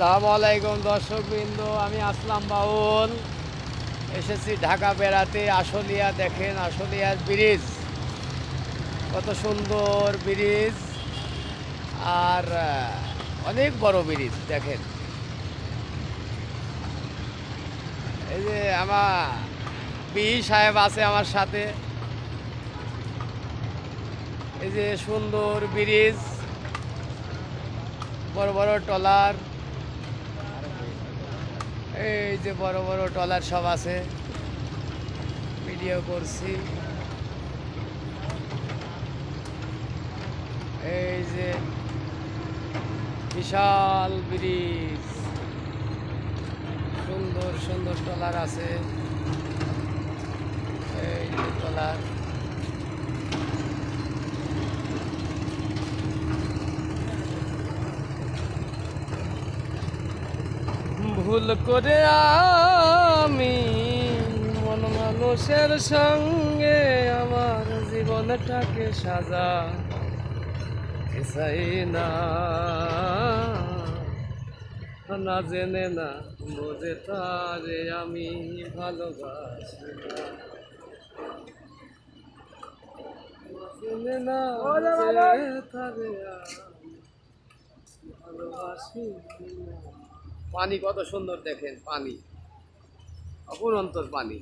আসসালামু আলাইকুম দর্শকবৃন্দ, আমি আসলাম বাউল। এসেছি ঢাকা বেড়াতে। আশুলিয়া দেখেন, আশুলিয়ার ব্রিজ কত সুন্দর ব্রিজ। আর অনেক বড় ব্রিজ দেখেন। এই যে আমার সাহেব আছে আমার সাথে। এই যে সুন্দর ব্রিজ, বড় বড় ট্রলার, এই যে বড় বড় ট্রলার সব আছে। ভিডিও করছি। এই যে বিশাল ব্রিজ, সুন্দর সুন্দর ট্রলার আছে। এই যে ট্রলার, ভুল করে আমি মন মানুষের সঙ্গে আমার জীবনটাকে সাজা চাই না, না জেনে না বোঝে তারে আমি ভালোবাসি না, জেনে না বোঝে তারে ভালোবাসি না। পানি কত সুন্দর দেখেন, পানি অপুরন্ত পানি।